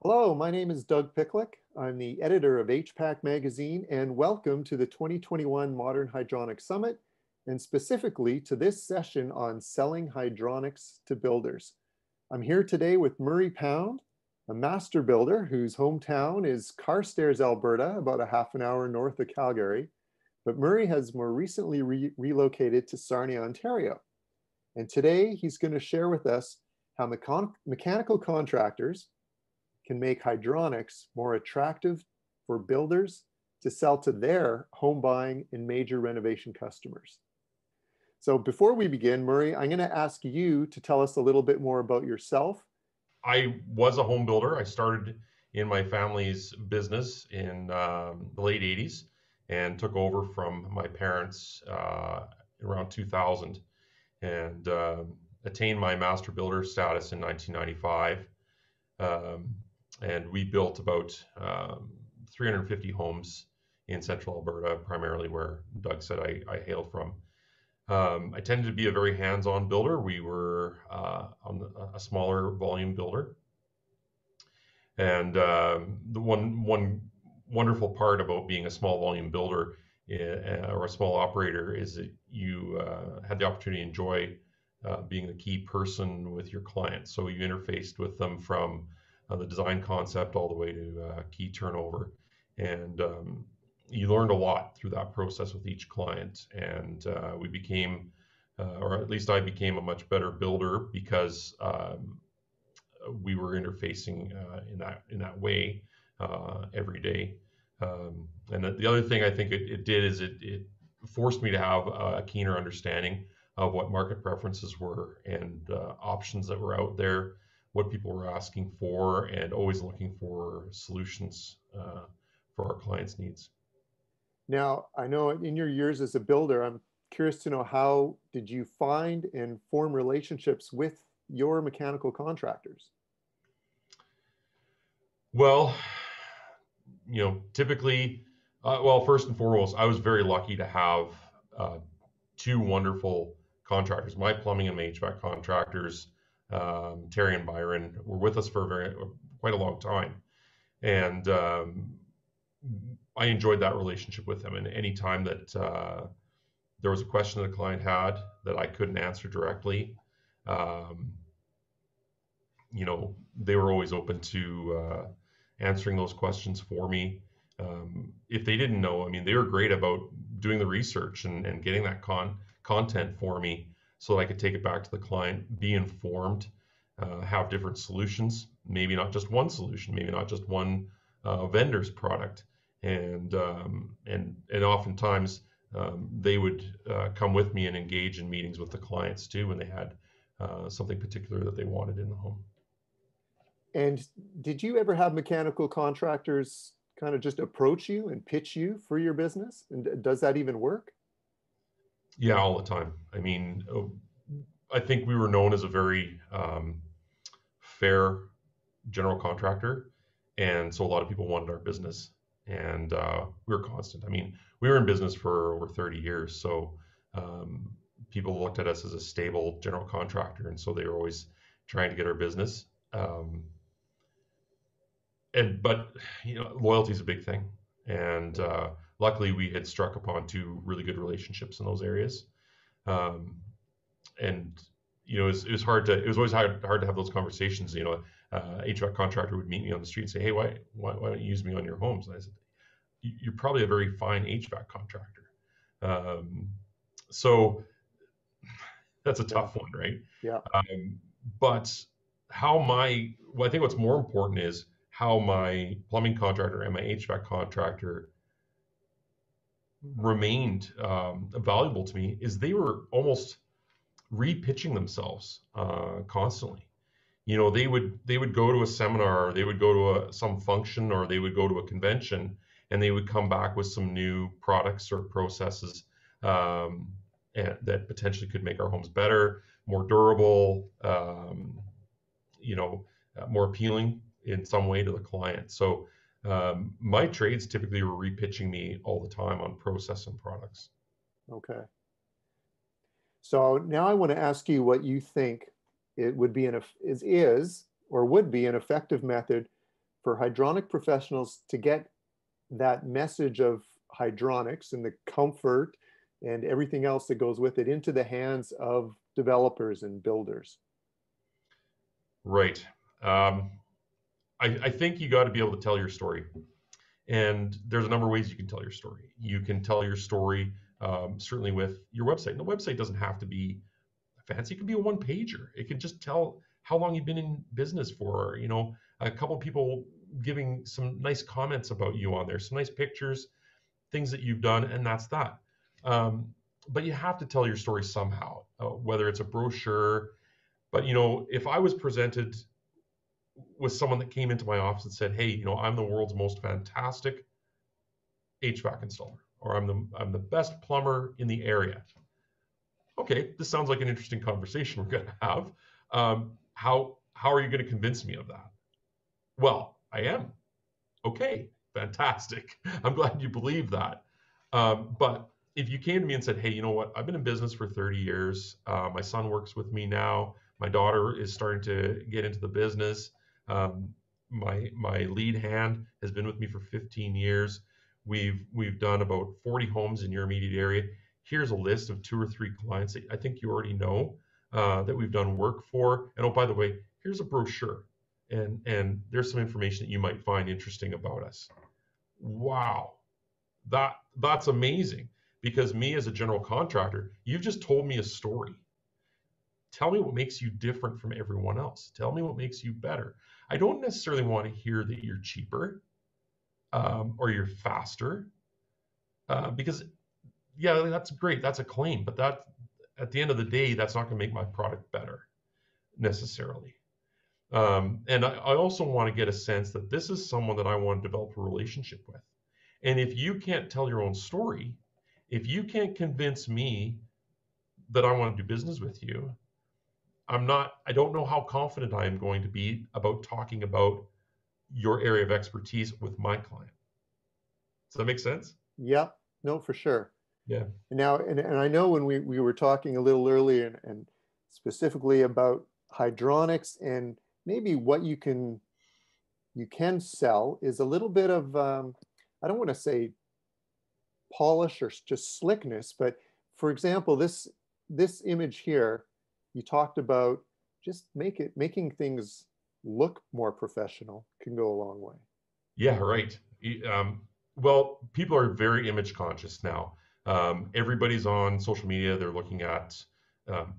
Hello, my name is Doug Picklick. I'm the editor of HPAC Magazine, and welcome to the 2021 Modern Hydronics Summit, and specifically to this session on selling hydronics to builders. I'm here today with Murray Pound, a master builder whose hometown is Carstairs, Alberta, about a half an hour north of Calgary. But Murray has more recently relocated to Sarnia, Ontario. And today he's going to share with us how mechanical contractors can make hydronics more attractive for builders to sell to their home buying and major renovation customers. So before we begin, Murray, I'm going to ask you to tell us a little bit more about yourself. I was a home builder. I started in my family's business in the late 80s and took over from my parents around 2000 and attained my master builder status in 1995. And we built about 350 homes in central Alberta, primarily where Doug said I hailed from. I tended to be a very hands-on builder. We were on a smaller volume builder. And the one wonderful part about being a small volume builder or a small operator is that you had the opportunity to enjoy being the key person with your clients. So you interfaced with them from the design concept all the way to key turnover. And you learned a lot through that process with each client. And we became, or at least I became, a much better builder because we were interfacing in that way every day. And the other thing I think it did is it forced me to have a keener understanding of what market preferences were and options that were out there, what people were asking for, and always looking for solutions for our clients' needs. Now, I know in your years as a builder, I'm curious to know, how did you find and form relationships with your mechanical contractors? Well, typically, well, first and foremost, I was very lucky to have two wonderful contractors. My plumbing and my HVAC contractors, Terry and Byron, were with us for quite a long time, and I enjoyed that relationship with them. And any time that there was a question that a client had that I couldn't answer directly, they were always open to answering those questions for me. If they didn't know, they were great about doing the research and getting that content for me so that I could take it back to the client, be informed, have different solutions, maybe not just one solution, maybe not just one vendor's product. And oftentimes they would come with me and engage in meetings with the clients too when they had something particular that they wanted in the home. And did you ever have mechanical contractors kind of just approach you and pitch you for your business? And does that even work? Yeah, all the time. I think we were known as a very fair general contractor, and so a lot of people wanted our business, and we were constant. We were in business for over 30 years, so people looked at us as a stable general contractor, and so they were always trying to get our business. But loyalty is a big thing, and luckily we had struck upon two really good relationships in those areas. And it was always hard to have those conversations. HVAC contractor would meet me on the street and say, "Hey, why don't you use me on your homes?" And I said, "You're probably a very fine HVAC contractor." So that's a tough one, right? Yeah. But I think what's more important is how my plumbing contractor and my HVAC contractor remained valuable to me is they were almost repitching themselves constantly. They would go to a seminar, or they would go to some function, or they would go to a convention, and they would come back with some new products or processes that potentially could make our homes better, more durable, more appealing in some way to the client. So my trades typically were repitching me all the time on process and products. Okay. So now I want to ask you what you think it would be would be an effective method for hydronic professionals to get that message of hydronics and the comfort and everything else that goes with it into the hands of developers and builders? Right. Um, I think you got to be able to tell your story. And there's a number of ways you can tell your story. You can tell your story certainly with your website. And the website doesn't have to be fancy. It can be a one pager. It can just tell how long you've been in business for. You know, a couple people giving some nice comments about you on there, some nice pictures, things that you've done, and that's that. Um, but you have to tell your story somehow, whether it's a brochure. But you know, if I was presented with someone that came into my office and said, "Hey, you know, I'm the world's most fantastic HVAC installer, or I'm the best plumber in the area." Okay, this sounds like an interesting conversation we're going to have. How are you going to convince me of that? Well, I am. Okay, fantastic. I'm glad you believe that. But if you came to me and said, "Hey, you know what? I've been in business for 30 years. My son works with me now. My daughter is starting to get into the business. Um, my lead hand has been with me for 15 years. We've done about 40 homes in your immediate area. Here's a list of 2 or 3 clients that I think you already know that we've done work for. And oh, by the way, here's a brochure, and there's some information that you might find interesting about us." Wow, that's amazing, because me as a general contractor, you've just told me a story. Tell me what makes you different from everyone else. Tell me what makes you better. I don't necessarily want to hear that you're cheaper or you're faster, because yeah, that's great. That's a claim, but that at the end of the day, that's not going to make my product better necessarily. And I also want to get a sense that this is someone that I want to develop a relationship with. And if you can't tell your own story, if you can't convince me that I want to do business with you, I don't know how confident I am going to be about talking about your area of expertise with my client. Does that make sense? Yep, no, for sure. Yeah. And now, and I know when we were talking a little earlier and specifically about hydronics and maybe what you can sell is a little bit of I don't want to say polish or just slickness, but for example, this image here, you talked about just making things look more professional can go a long way. Yeah, right. Well, people are very image conscious now. Everybody's on social media. They're looking at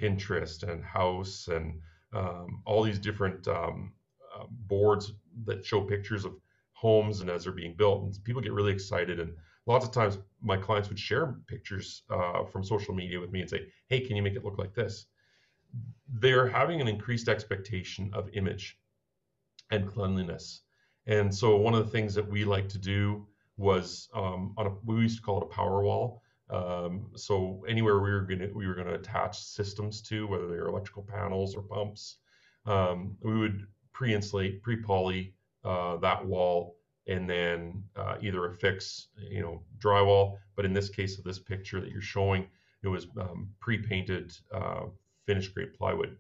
Pinterest and House and all these different boards that show pictures of homes and as they're being built. And people get really excited. And lots of times, my clients would share pictures from social media with me and say, "Hey, can you make it look like this?" They're having an increased expectation of image and cleanliness. And so one of the things that we like to do was we used to call it a power wall. So anywhere we were gonna attach systems to, whether they're electrical panels or pumps, we would pre-insulate, pre-poly that wall, and then either affix, you know, drywall. But in this case of this picture that you're showing, it was pre-painted finished grade plywood.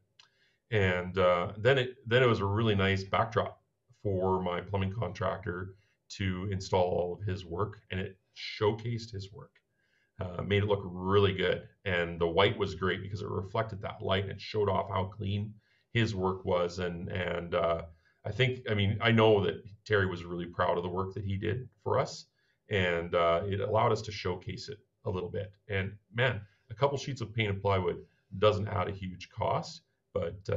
And then it was a really nice backdrop for my plumbing contractor to install all of his work, and it showcased his work, made it look really good. And the white was great because it reflected that light and it showed off how clean his work was. And I mean, I know that Terry was really proud of the work that he did for us, and it allowed us to showcase it a little bit. And man, a couple sheets of painted plywood doesn't add a huge cost. But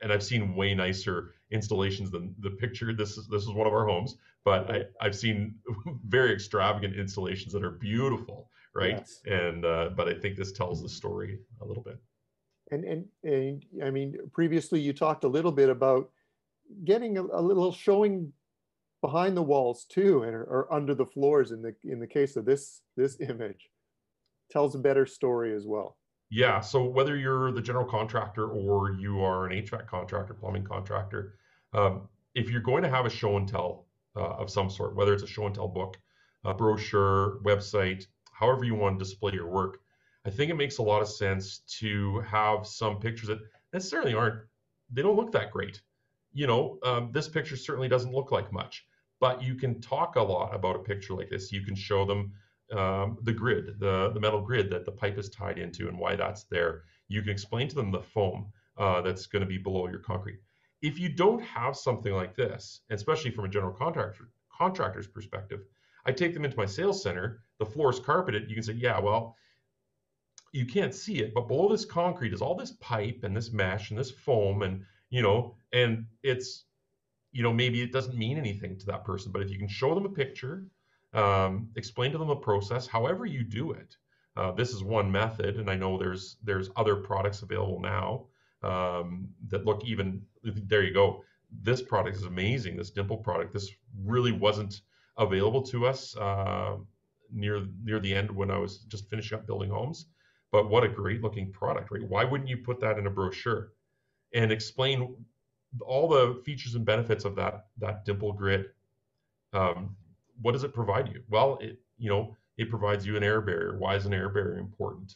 and I've seen way nicer installations than the picture. This is one of our homes, but I've seen very extravagant installations that are beautiful, right? Yes. And but I think this tells the story a little bit. And I mean, previously you talked a little bit about getting a little showing behind the walls too, and or under the floors in the case of this image tells a better story as well. Yeah. So whether you're the general contractor or you are an HVAC contractor, plumbing contractor, if you're going to have a show and tell of some sort, whether it's a show and tell book, a brochure, website, however you want to display your work, I think it makes a lot of sense to have some pictures that necessarily they don't look that great. this picture certainly doesn't look like much, but you can talk a lot about a picture like this. You can show them the grid, the metal grid that the pipe is tied into and why that's there. You can explain to them the foam that's going to be below your concrete. If you don't have something like this, especially from a general contractor's perspective, I take them into my sales center. The floor is carpeted. You can say, yeah, well, you can't see it, but below this concrete is all this pipe and this mesh and this foam, and and it's maybe it doesn't mean anything to that person, but if you can show them a picture, explain to them a process, however you do it. This is one method, and I know there's other products available now that look even. There you go. This product is amazing. This dimple product. This really wasn't available to us near the end when I was just finishing up building homes. But what a great looking product, right? Why wouldn't you put that in a brochure and explain all the features and benefits of that dimple grid? What does it provide you? Well, it provides you an air barrier. Why is an air barrier important?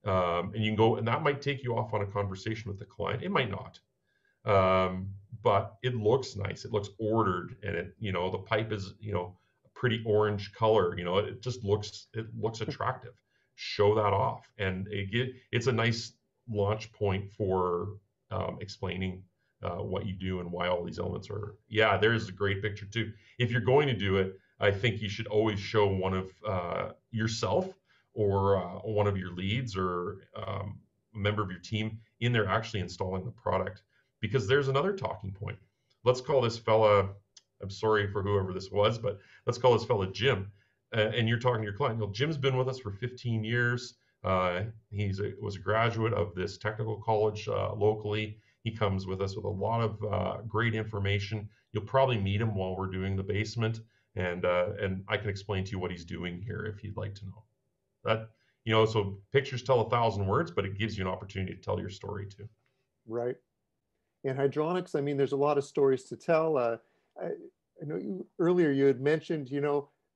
And you can go, and that might take you off on a conversation with the client. It might not, but it looks nice. It looks ordered, and the pipe is a pretty orange color. It looks attractive. Show that off, and it's a nice launch point for explaining what you do and why all these elements are. Yeah, there's a great picture too. If you're going to do it, I think you should always show one of yourself or one of your leads or a member of your team in there actually installing the product, because there's another talking point. Let's call this fella, I'm sorry for whoever this was, but let's call this fella Jim. And you're talking to your client. Jim's been with us for 15 years. He was a graduate of this technical college locally. He comes with us with a lot of great information. You'll probably meet him while we're doing the basement, and I can explain to you what he's doing here if you'd like to know. That so pictures tell 1,000 words, but it gives you an opportunity to tell your story too. Right. In hydronics, I mean, there's a lot of stories to tell. I know earlier you had mentioned,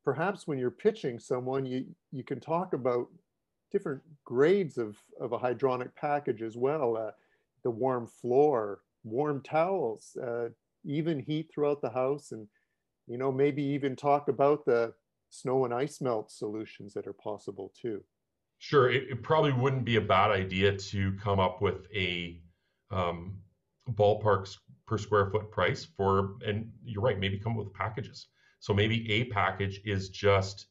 perhaps when you're pitching someone, you can talk about different grades of a hydronic package as well. The warm floor, warm towels, even heat throughout the house, and maybe even talk about the snow and ice melt solutions that are possible too. Sure, it probably wouldn't be a bad idea to come up with a ballpark per square foot price and you're right, maybe come up with packages. So maybe a package is just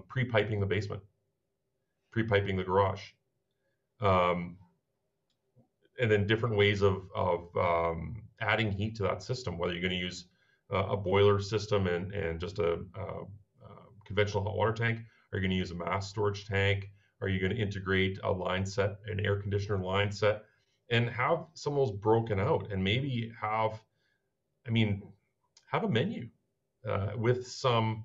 pre-piping the basement, pre-piping the garage, and then different ways of adding heat to that system, whether you're going to use a boiler system and just a conventional hot water tank. Are you going to use a mass storage tank? Are you going to integrate a line set, an air conditioner line set, and have some of those broken out, and maybe have a menu with some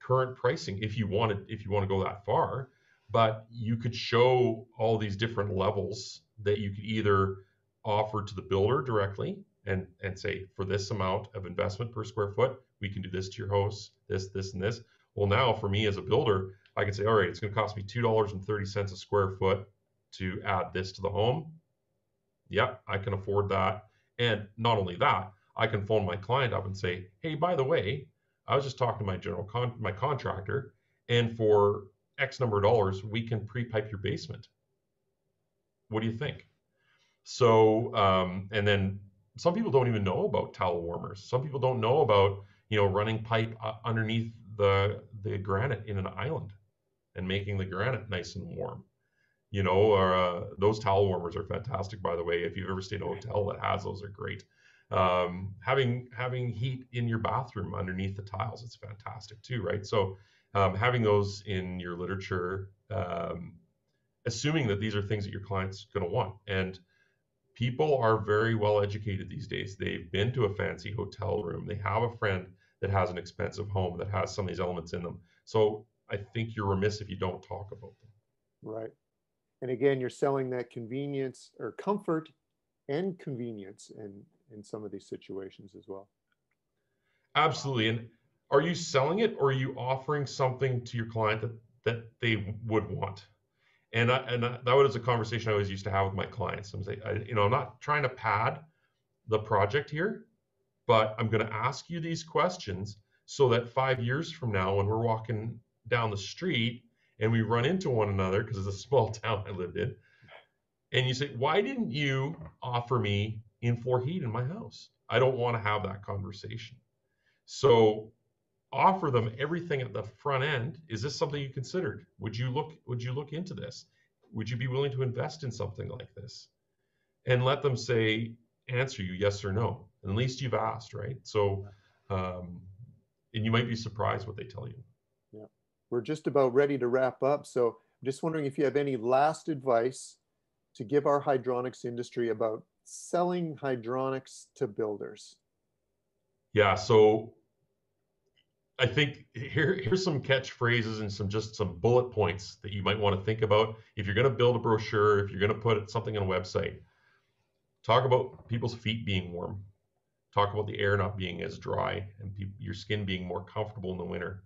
current pricing if you want to go that far. But you could show all these different levels that you could either offer to the builder directly and say, for this amount of investment per square foot, we can do this to your house, this, and this. Well, now for me as a builder, I can say, all right, it's going to cost me $2.30 a square foot to add this to the home. Yep, I can afford that. And not only that, I can phone my client up and say, hey, by the way, I was just talking to my contractor, and for X number of dollars, we can pre-pipe your basement. What do you think? So, and then some people don't even know about towel warmers. Some people don't know about, running pipe underneath the granite in an island and making the granite nice and warm. Those towel warmers are fantastic, by the way. If you've ever stayed in a hotel that has those, are great. Having heat in your bathroom underneath the tiles, it's fantastic too, right? So having those in your literature, assuming that these are things that your client's going to want. And people are very well educated these days. They've been to a fancy hotel room. They have a friend that has an expensive home that has some of these elements in them. So I think you're remiss if you don't talk about them. Right. And again, you're selling that convenience or comfort and convenience in some of these situations as well. Absolutely. And are you selling it, or are you offering something to your client that they would want? And that was a conversation I always used to have with my clients. I'm saying, I'm not trying to pad the project here. but I'm going to ask you these questions so that 5 years from now, when we're walking down the street and we run into one another, because it's a small town I lived in, and you say, why didn't you offer me in-floor heat in my house? I don't want to have that conversation. So offer them everything at the front end. Is this something you considered? Would you look into this? Would you be willing to invest in something like this? And let them answer you yes or no. And at least you've asked, right? So, and you might be surprised what they tell you. Yeah. We're just about ready to wrap up. So I'm just wondering if you have any last advice to give our hydronics industry about selling hydronics to builders. Yeah. So I think here's some catchphrases and some bullet points that you might want to think about if you're going to build a brochure, if you're going to put something on a website. Talk about people's feet being warm. Talk about the air not being as dry and your skin being more comfortable in the winter.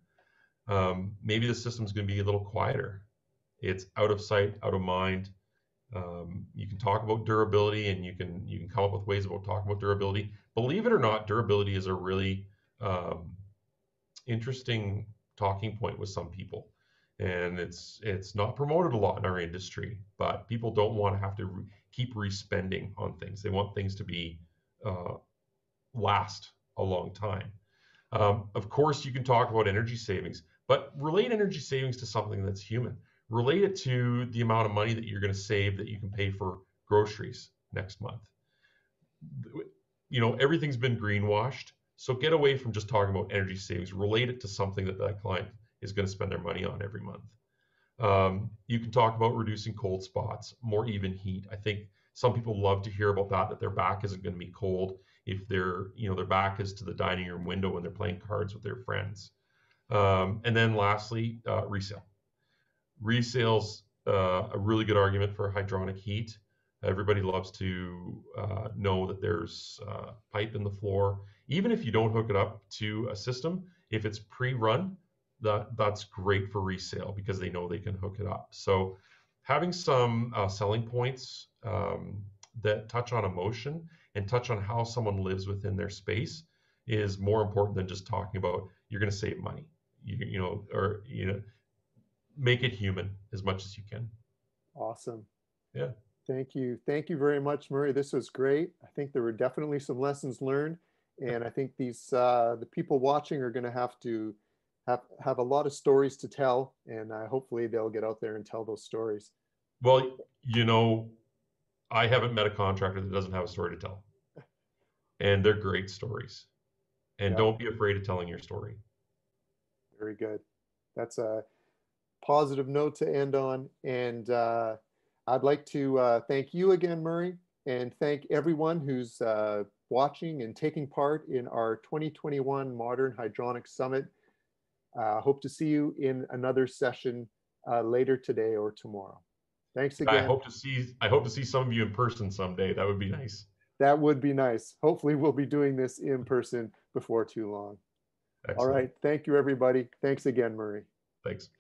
Maybe the system's going to be a little quieter. It's out of sight, out of mind. You can talk about durability, and you can come up with ways about talking about durability. Believe it or not, durability is a really interesting talking point with some people, and it's not promoted a lot in our industry. But people don't want to have to keep respending on things. They want things to be last a long time. Of course, you can talk about energy savings, but relate energy savings to something that's human. Relate it to the amount of money that you're going to save that you can pay for groceries next month. Everything's been greenwashed. So get away from just talking about energy savings. Relate it to something that client is going to spend their money on every month. You can talk about reducing cold spots, more even heat. I think some people love to hear about that their back isn't going to be cold if their back is to the dining room window when they're playing cards with their friends. And then lastly, resale. Resale's a really good argument for hydronic heat. Everybody loves to know that there's pipe in the floor. Even if you don't hook it up to a system, if it's pre-run, that's great for resale because they know they can hook it up. So having some selling points that touch on emotion and touch on how someone lives within their space is more important than just talking about you're going to save money. Make it human as much as you can. Awesome. Yeah. Thank you. Thank you very much, Murray. This was great. I think there were definitely some lessons learned. And I think the people watching are going to have to have a lot of stories to tell. And hopefully they'll get out there and tell those stories. Well, I haven't met a contractor that doesn't have a story to tell. And they're great stories. And don't be afraid of telling your story. Very good. That's a positive note to end on. And I'd like to thank you again, Murray, and thank everyone who's watching and taking part in our 2021 Modern Hydronics Summit. Hope to see you in another session later today or tomorrow. Thanks again. I hope to see some of you in person someday. That would be nice. That would be nice. Hopefully we'll be doing this in person before too long. Excellent. All right. Thank you, everybody. Thanks again, Murray. Thanks.